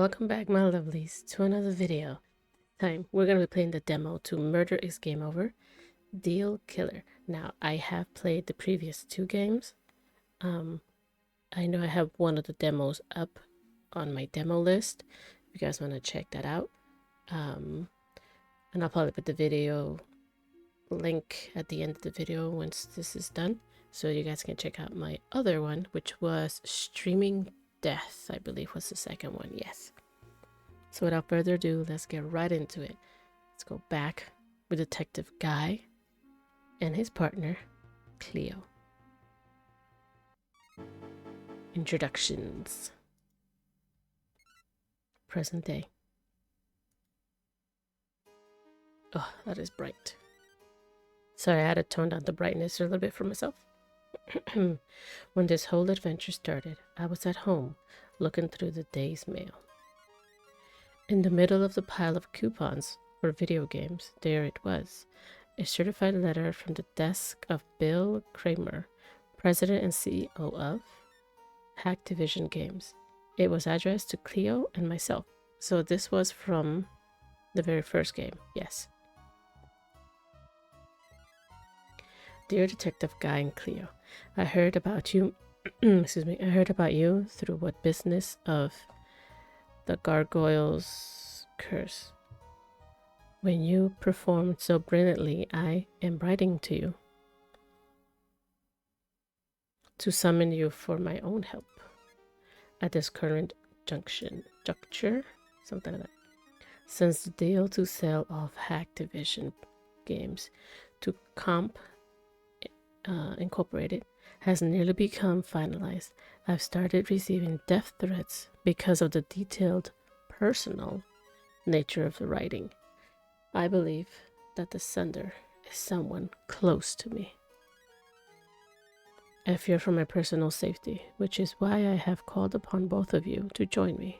welcome back, my lovelies, to another video. We're going to be playing the demo to Murder is Game Over, Deal Killer. Now, I have played the previous two games. I know I have one of the demos up on my demo list, if you guys want to check that out. And I'll probably put the video link at the end of the video once this is done, so you guys can check out my other one, which was Streaming Death, I believe was the second one, yes. So without further ado, let's get right into it. Let's go back with Detective Guy and his partner, Cleo. Introductions. Present day. Oh, that is bright. Sorry, I had to tone down the brightness a little bit for myself. When this whole adventure started, I was at home, looking through the day's mail. In the middle of the pile of coupons for video games, there it was, a certified letter from the desk of Bill Kramer, president and CEO of Hacktivision Games. It was addressed to Cleo and myself, so this was from the very first game, yes. Dear Detective Guy and Cleo, I heard about you, excuse me, I heard about you through what business of the Gargoyle's Curse. When you performed so brilliantly, I am writing to you to summon you for my own help at this current juncture, something like that. Since the deal to sell off Hacktivision Games to Comp Incorporated has nearly become finalized, I've started receiving death threats because of the detailed, personal nature of the writing. I believe that the sender is someone close to me. I fear for my personal safety, which is why I have called upon both of you to join me.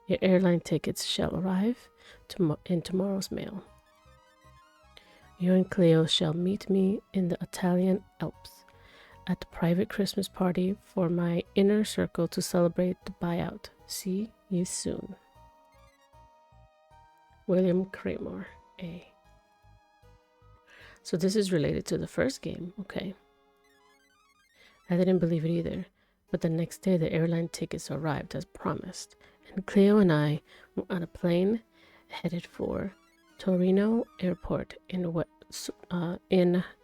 Your airline tickets shall arrive in tomorrow's mail. You and Cleo shall meet me in the Italian Alps at the private Christmas party for my inner circle to celebrate the buyout. See you soon. William Kramer, A. So this is related to the first game, okay. I didn't believe it either, but the next day the airline tickets arrived as promised, and Cleo and I were on a plane headed for Torino Airport in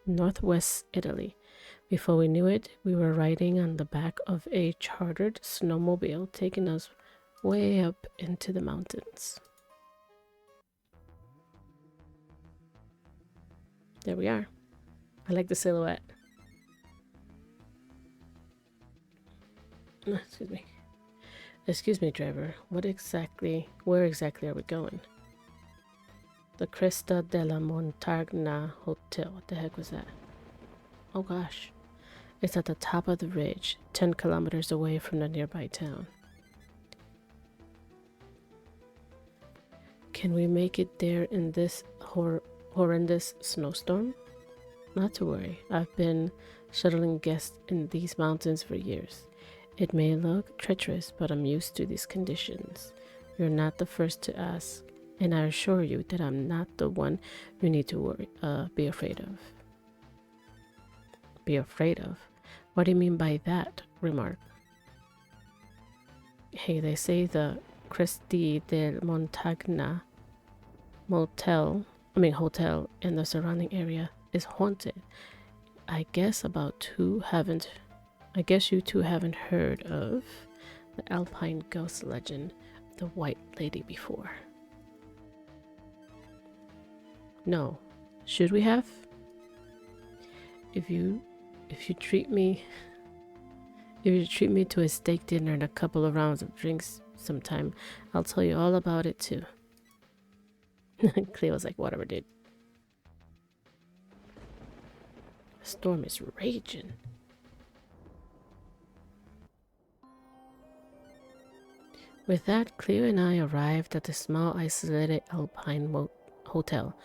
northwest Italy. Before we knew it, we were riding on the back of a chartered snowmobile, taking us way up into the mountains. There we are. I like the silhouette. Excuse me. Excuse me, driver. Where exactly are we going? The Cresta della Montagna Hotel. What the heck was that? Oh gosh. It's at the top of the ridge, 10 kilometers away from the nearby town. Can we make it there in this horrendous snowstorm? Not to worry. I've been shuttling guests in these mountains for years. It may look treacherous, but I'm used to these conditions. You're not the first to ask, and I assure you that I'm not the one you need to be afraid of. Be afraid of? What do you mean by that remark? Hey, they say the Cresti del Montagna hotel in the surrounding area is haunted. I guess you two haven't heard of the Alpine ghost legend, the White Lady, before. No. Should we have? If you treat me to a steak dinner and a couple of rounds of drinks sometime, I'll tell you all about it too. Cleo's like, whatever, dude. The storm is raging. With that, Cleo and I arrived at the small, isolated Alpine hotel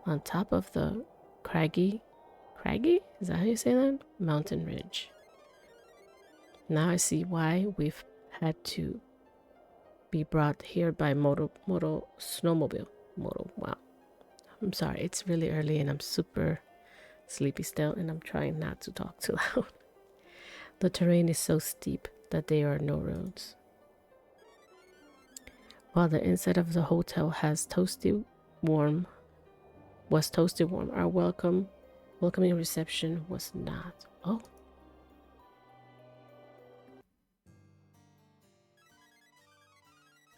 on top of the craggy? Is that how you say that? Mountain ridge. Now I see why we've had to be brought here by Moto Snowmobile. Wow. I'm sorry, it's really early and I'm super sleepy still, and I'm trying not to talk too loud. The terrain is so steep that there are no roads. While the inside of the hotel was toasty warm, our welcoming reception was not. Oh.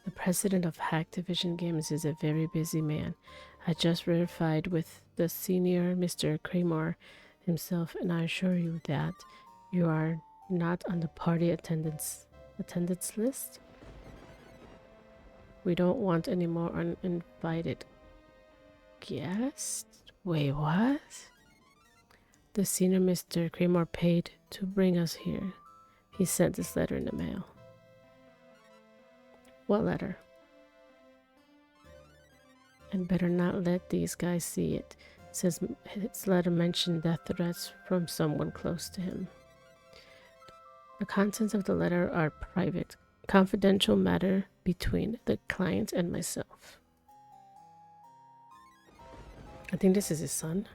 The president of Hacktivision Games is a very busy man. I just verified with the senior Mr. Kramer himself, and I assure you that you are not on the party attendance list. We don't want any more uninvited guests. Wait, what? The senior Mr. Kramer paid to bring us here. He sent this letter in the mail. What letter? And better not let these guys see it. It says his letter mentioned death threats from someone close to him. The contents of the letter are private, confidential matter between the client and myself. I think this is his son.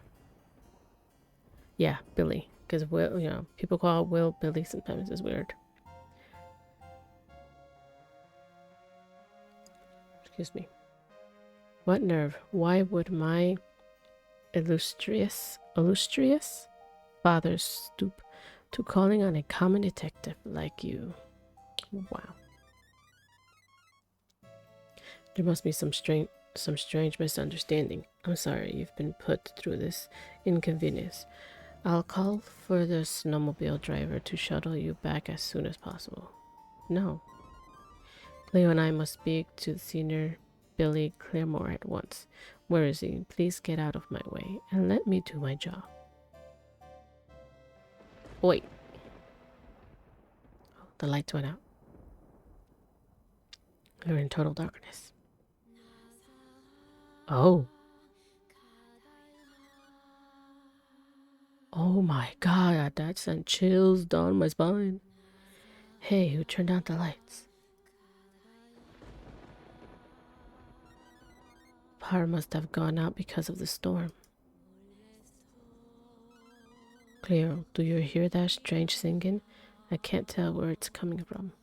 Yeah, Billy. Because Will, you know, people call Will Billy sometimes. It's weird. Excuse me. What nerve? Why would my illustrious father stoop to calling on a common detective like you? Wow. There must be some strange misunderstanding. I'm sorry you've been put through this inconvenience. I'll call for the snowmobile driver to shuttle you back as soon as possible. No. Cleo and I must speak to the senior Billy Claremore at once. Where is he? Please get out of my way and let me do my job. Wait. Oh, the lights went out. We're in total darkness. Oh. Oh my god, that sent chills down my spine. Hey, who turned out the lights? Power must have gone out because of the storm. Cleo, do you hear that strange singing? I can't tell where it's coming from.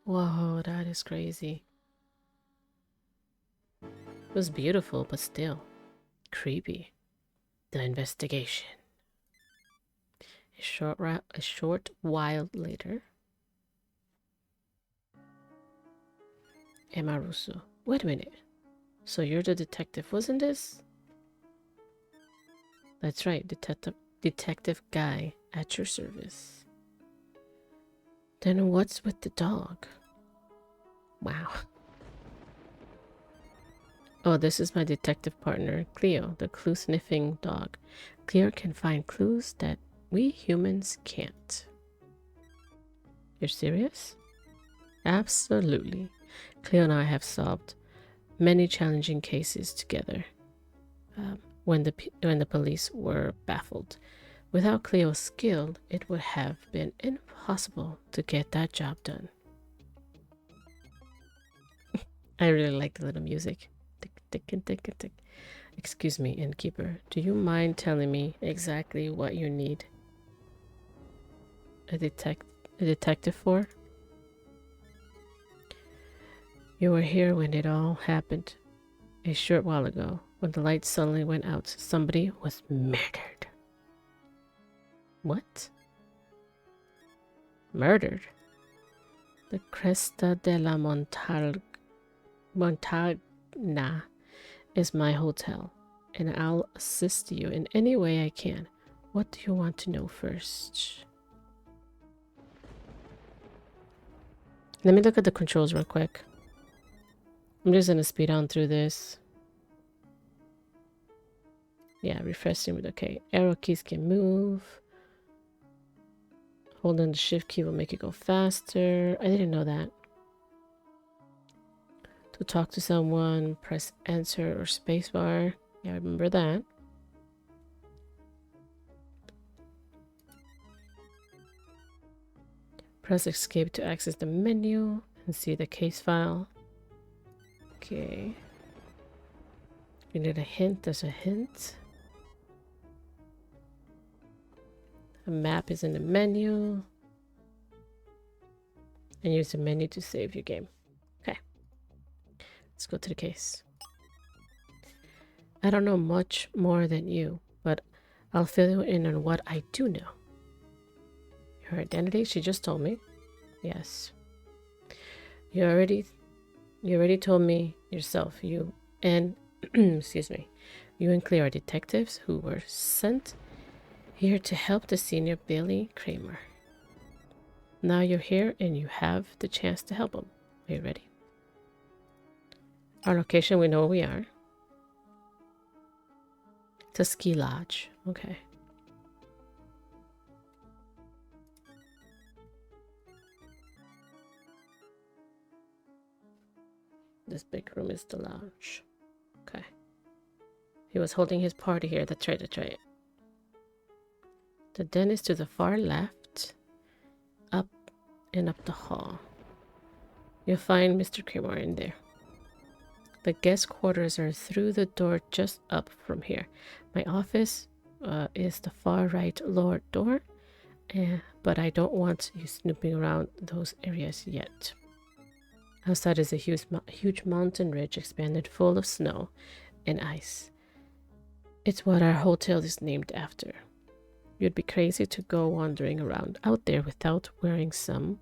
Whoa, that is crazy. It was beautiful, but still creepy. The investigation. A short while later. Emma Russo. Wait a minute. So you're the detective, wasn't this? That's right, Detective Guy at your service. Then what's with the dog? Wow. Oh, this is my detective partner, Cleo, the clue-sniffing dog. Cleo can find clues that we humans can't. You're serious? Absolutely. Cleo and I have solved many challenging cases together when the police were baffled. Without Cleo's skill, it would have been impossible to get that job done. I really like the little music. Tick, tick, and tick, and tick. Excuse me, innkeeper. Do you mind telling me exactly what you need a detective for? You were here when it all happened. A short while ago, when the lights suddenly went out, somebody was murdered. What? Murdered? The Cresta de la Montagna is my hotel, and I'll assist you in any way I can. What do you want to know first? Let me look at the controls real quick. I'm just gonna speed on through this. Yeah, refreshing with okay. Arrow keys can move. Holding the shift key will make it go faster. I didn't know that. To talk to someone, press enter or spacebar. Yeah, I remember that. Press escape to access the menu and see the case file. Okay. You need a hint. There's a hint. A map is in the menu. And use the menu to save your game. Okay. Let's go to the case. I don't know much more than you, but I'll fill you in on what I do know. Her identity, she just told me. Yes. You already told me yourself. You and excuse me. You and Cleo are detectives who were sent here to help the senior Billy Kramer. Now you're here and you have the chance to help him. Are you ready? Our location, we know where we are. It's a ski lodge. Okay. This big room is the lounge. Okay. He was holding his party here. That's right, that's right. The den is to the far left. Up and up the hall. You'll find Mr. Kramer in there. The guest quarters are through the door just up from here. My office is the far right lower door, but I don't want you snooping around those areas yet. Outside is a huge mountain ridge expanded full of snow and ice. It's what our hotel is named after. You'd be crazy to go wandering around out there without wearing some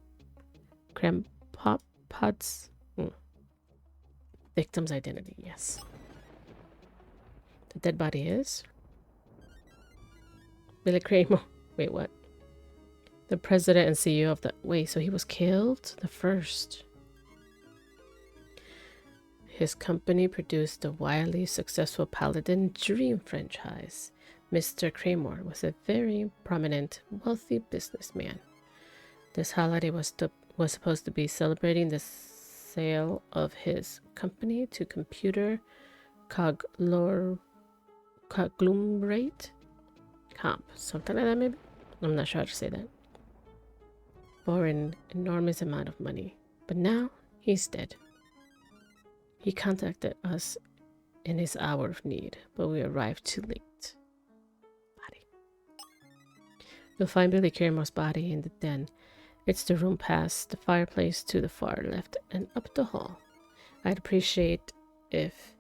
crampons. Victim's identity, yes. The dead body is Billy Kramer. Wait, what? The president and CEO of the... Wait, so he was killed? The first. His company produced the wildly successful Paladin Dream franchise. Mr. Kramer was a very prominent, wealthy businessman. This holiday was supposed to be celebrating the sale of his company to Computer Conglomerate Comp, something like that maybe? I'm not sure how to say that. For an enormous amount of money. But now, he's dead. He contacted us in his hour of need, but we arrived too late. Body. You'll find Billy Kramer's body in the den. It's the room past the fireplace to the far left and up the hall. I'd appreciate if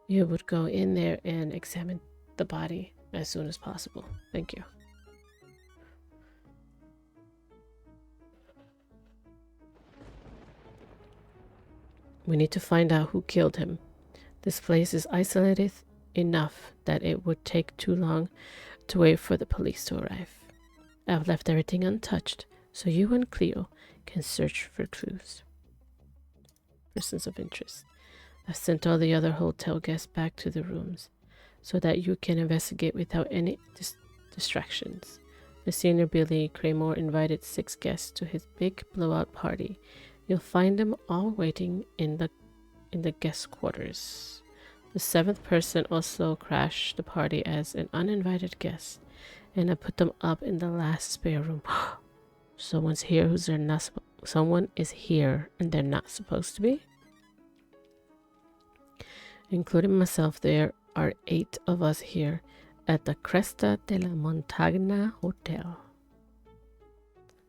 you would go in there and examine the body as soon as possible. Thank you. We need to find out who killed him. This place is isolated enough that it would take too long to wait for the police to arrive. I've left everything untouched, so you and Cleo can search for clues. Persons of interest. I've sent all the other hotel guests back to the rooms so that you can investigate without any distractions. The senior Billy Kramer invited 6 guests to his big blowout party. You'll find them all waiting in the guest quarters. The 7th person also crashed the party as an uninvited guest, and I put them up in the last spare room. Someone is here and they're not supposed to be? Including myself, there are 8 of us here at the Cresta de la Montagna Hotel.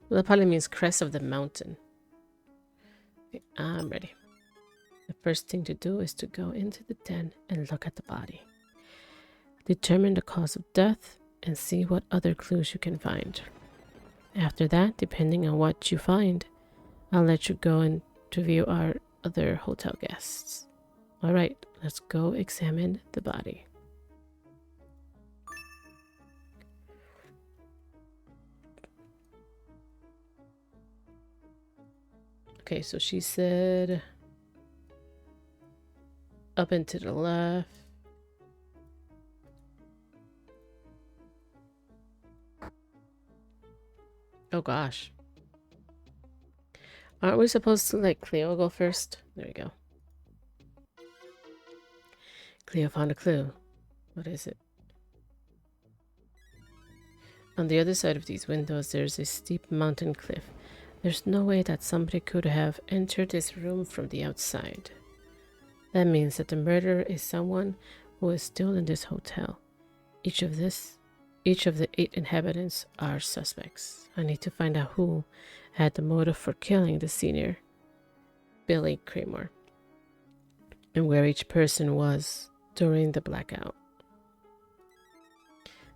Well, that probably means crest of the mountain. Okay, I'm ready. The first thing to do is to go into the den and look at the body. Determine the cause of death and see what other clues you can find. After that, depending on what you find, I'll let you go and interview our other hotel guests. Alright, let's go examine the body. Okay, so she said up and to the left. Oh gosh. Aren't we supposed to let Cleo go first? There we go. Cleo found a clue. What is it? On the other side of these windows, there's a steep mountain cliff. There's no way that somebody could have entered this room from the outside. That means that the murderer is someone who is still in this hotel. Each of the 8 inhabitants are suspects. I need to find out who had the motive for killing the senior, Billy Kramer, and where each person was during the blackout.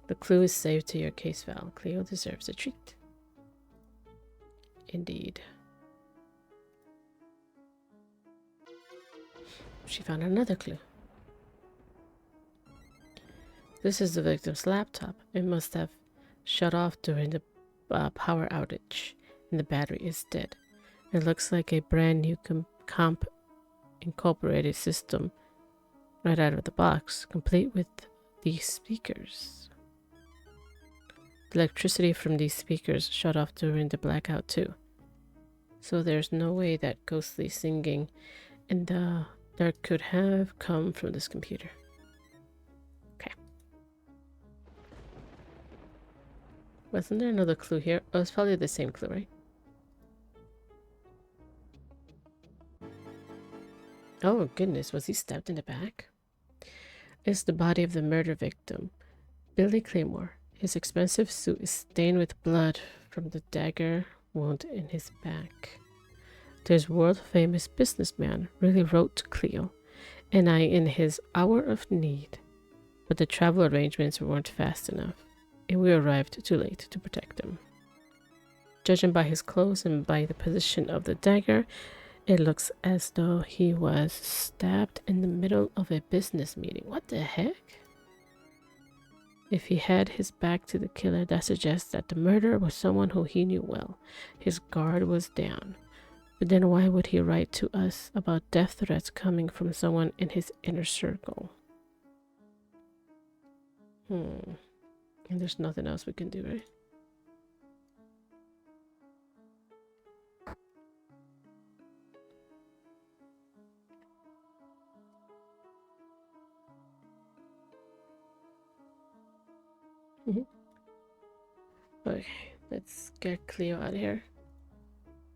The clue is saved to your case file. Cleo deserves a treat. Indeed. She found another clue. This is the victim's laptop. It must have shut off during the power outage, and the battery is dead. It looks like a brand new comp incorporated system right out of the box, complete with these speakers. The electricity from these speakers shut off during the blackout too. So there's no way that ghostly singing in the dark could have come from this computer. Wasn't there another clue here? Oh, it's probably the same clue, right? Oh, goodness. Was he stabbed in the back? It's the body of the murder victim, Billy Claymore. His expensive suit is stained with blood from the dagger wound in his back. This world-famous businessman really wrote to Cleo and I in his hour of need, but the travel arrangements weren't fast enough, and we arrived too late to protect him. Judging by his clothes and by the position of the dagger, it looks as though he was stabbed in the middle of a business meeting. What the heck? If he had his back to the killer, that suggests that the murderer was someone who he knew well. His guard was down. But then why would he write to us about death threats coming from someone in his inner circle? And there's nothing else we can do, right? Okay, let's get Cleo out of here.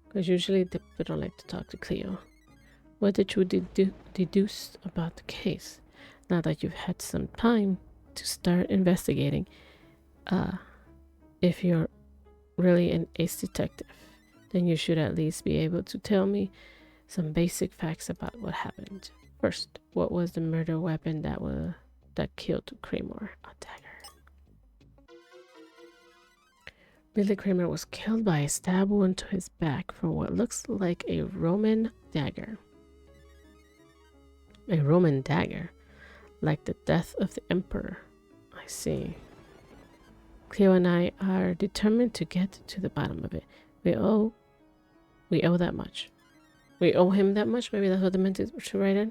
Because usually we don't like to talk to Cleo. What did you deduce about the case? Now that you've had some time to start investigating, if you're really an ace detective, then you should at least be able to tell me some basic facts about what happened. First, what was the murder weapon that killed Kramer? A dagger. Billy Kramer was killed by a stab wound to his back from what looks like a Roman dagger. A Roman dagger? Like the death of the emperor. I see. Cleo and I are determined to get to the bottom of it. We owe that much. We owe him that much? Maybe that's what they meant to write in?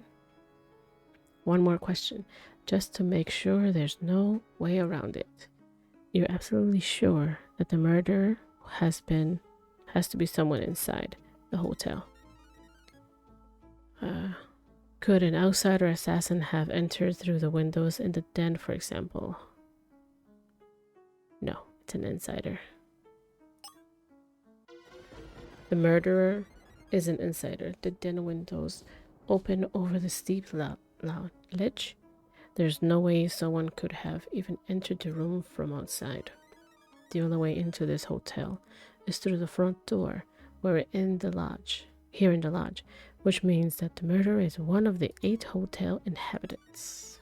One more question, just to make sure there's no way around it. You're absolutely sure that the murderer has to be someone inside the hotel? Could an outsider assassin have entered through the windows in the den, for example? No, it's an insider. The murderer is an insider. The den windows open over the steep ledge. There's no way someone could have even entered the room from outside. The only way into this hotel is through the front door. We're in the lodge, which means that the murderer is one of the 8 hotel inhabitants.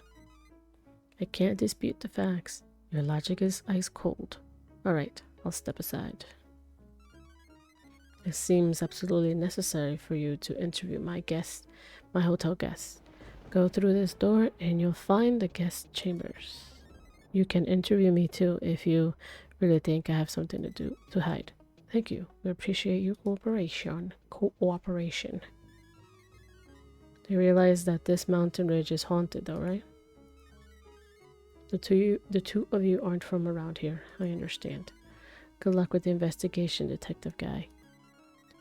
I can't dispute the facts. Your logic is ice cold. Alright, I'll step aside. It seems absolutely necessary for you to interview my hotel guests. Go through this door and you'll find the guest chambers. You can interview me too if you really think I have something to hide. Thank you. We appreciate your cooperation. They realize that this mountain ridge is haunted though, right? The two of you aren't from around here. I understand. Good luck with the investigation, detective guy.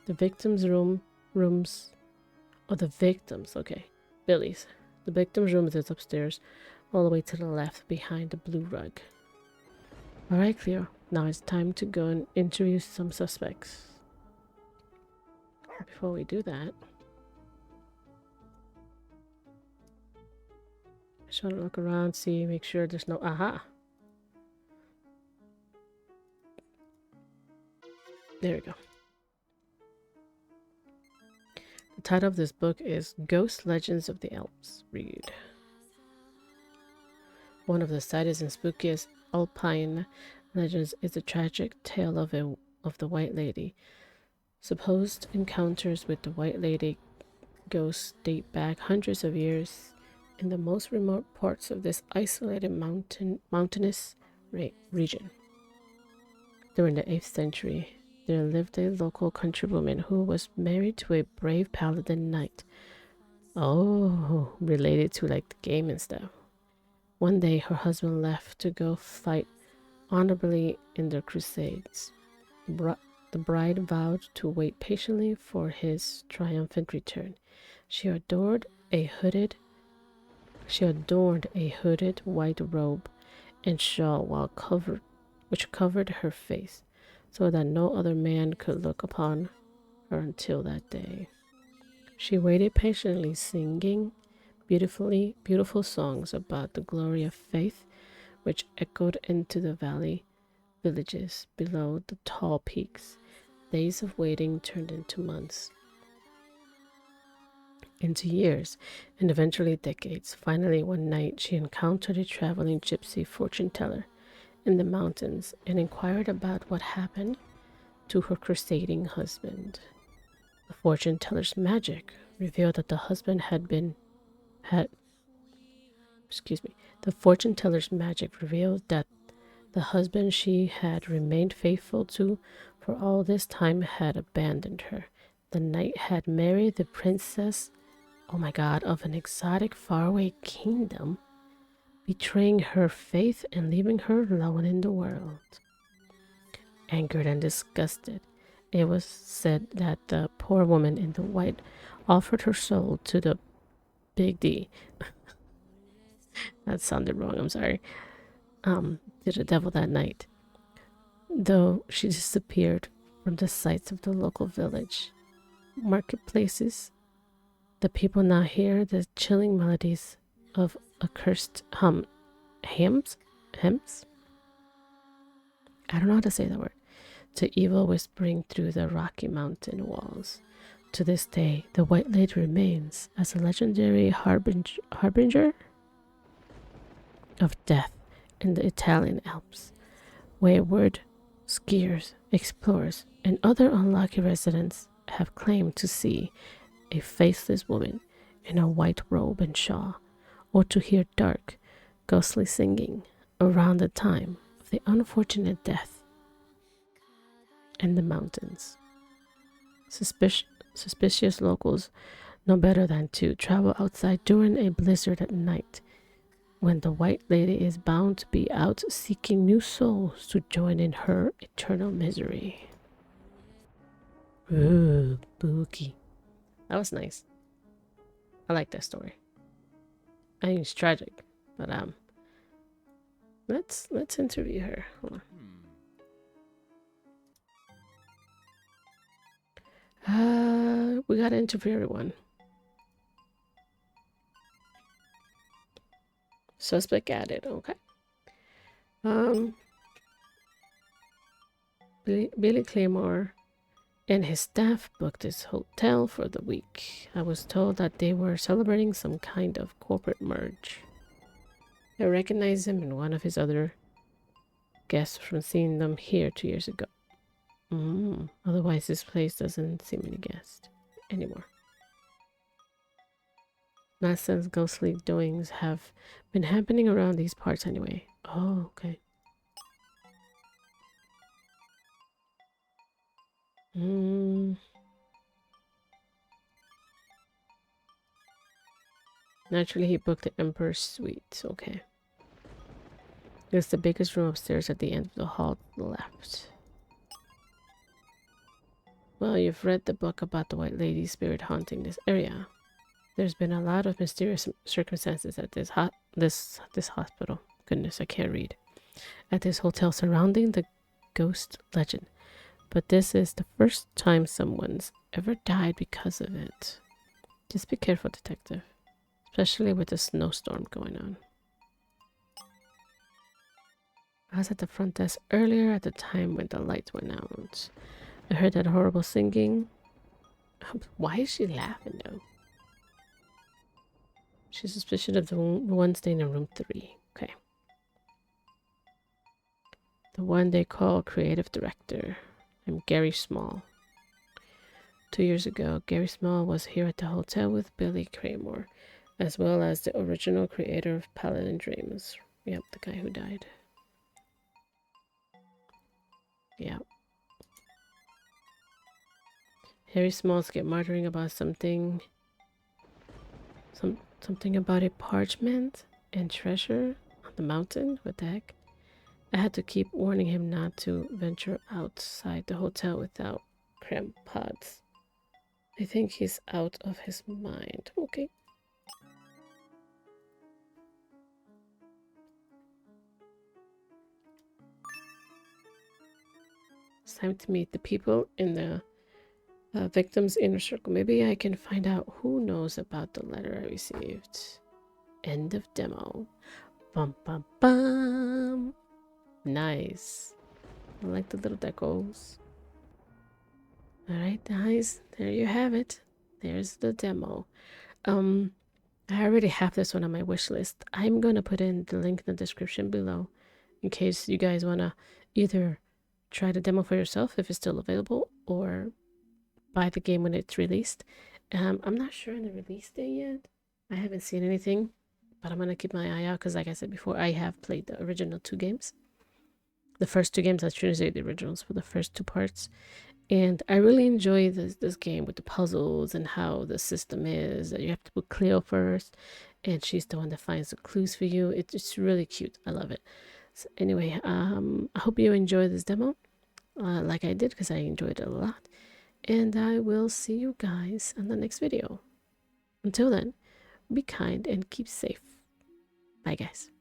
The victim's rooms. Oh, the victims. Okay. Billy's. The victim's room is upstairs, all the way to the left behind the blue rug. Alright, Cleo. Now it's time to go and interview some suspects. before we do that, I just want to look around, see, make sure there's no aha. There we go. The title of this book is Ghost Legends of the Alps. Read. One of the saddest and spookiest alpine legends is the tragic tale of the White Lady. Supposed encounters with the White Lady ghosts date back hundreds of years. In the most remote parts of this isolated mountainous region. During the 8th century, there lived a local countrywoman who was married to a brave paladin knight. Oh, related to like the game and stuff. One day, her husband left to go fight honorably in the crusades. The bride vowed to wait patiently for his triumphant return. She adorned a hooded white robe and shawl which covered her face, so that no other man could look upon her until that day. She waited patiently, singing beautiful songs about the glory of faith, which echoed into the valley villages below the tall peaks. Days of waiting turned into months, into years, and eventually decades. Finally, one night, she encountered a traveling gypsy fortune teller in the mountains and inquired about what happened to her crusading husband. The fortune teller's magic revealed that the husband she had remained faithful to for all this time had abandoned her. The knight had married the princess, oh my god, of an exotic faraway kingdom, betraying her faith and leaving her alone in the world. Angered and disgusted, it was said that the poor woman in the white offered her soul to the Big D. That sounded wrong, I'm sorry. To the devil that night, though she disappeared from the sights of the local village marketplaces. The people now hear the chilling melodies of accursed hymns. I don't know how to say that word. To evil whispering through the Rocky Mountain walls. To this day, the White Lady remains as a legendary harbinger of death in the Italian Alps. Wayward skiers, explorers, and other unlucky residents have claimed to see a faceless woman in a white robe and shawl, or to hear dark, ghostly singing around the time of the unfortunate death in the mountains. Suspicious locals know better than to travel outside during a blizzard at night, when the White Lady is bound to be out seeking new souls to join in her eternal misery. Ooh, spooky. That was nice. I like that story. I mean, it's tragic, but let's interview her. Hold on. We gotta interview everyone. Suspect added. Okay. Billy Claymore and his staff booked this hotel for the week. I was told that they were celebrating some kind of corporate merge. I recognized him and one of his other guests from seeing them here 2 years ago. Otherwise, this place doesn't see many guests anymore. Nonsense ghostly doings have been happening around these parts anyway. Oh, okay. Naturally, he booked the Emperor's Suite. Okay. It's the biggest room upstairs at the end of the hall to the left. Well, you've read the book about the White Lady spirit haunting this area. There's been a lot of mysterious circumstances at this hospital. Goodness, I can't read. At this hotel surrounding the ghost legend. But this is the first time someone's ever died because of it. Just be careful, detective. Especially with the snowstorm going on. I was at the front desk earlier at the time when the lights went out. I heard that horrible singing. Why is she laughing though? She's suspicious of the one staying in room 3. Okay. The one they call creative director. I'm Gary Small. 2 years ago, Gary Small was here at the hotel with Billy Kramer, as well as the original creator of Paladin Dreams. Yep, the guy who died. Yep. Harry Smalls get muttering about something about a parchment and treasure on the mountain. What the heck? I had to keep warning him not to venture outside the hotel without cramp pods. I think he's out of his mind. Okay. It's time to meet the people in the victim's inner circle. Maybe I can find out who knows about the letter I received. End of demo. Bum bum bum. Nice. I like the little decos. Alright guys, there you have it. There's the demo. I already have this one on my wish list. I'm gonna put in the link in the description below in case you guys wanna either try the demo for yourself if it's still available or buy the game when it's released. I'm not sure on the release date yet. I haven't seen anything, but I'm gonna keep my eye out because like I said before, I have played the original 2 games. The first 2 games, I should say the originals for the first 2 parts. And I really enjoy this game with the puzzles and how the system is that you have to put Cleo first and she's the one that finds the clues for you. It's really cute. I love it. So anyway, I hope you enjoy this demo like I did because I enjoyed it a lot. And I will see you guys on the next video. Until then, be kind and keep safe. Bye guys.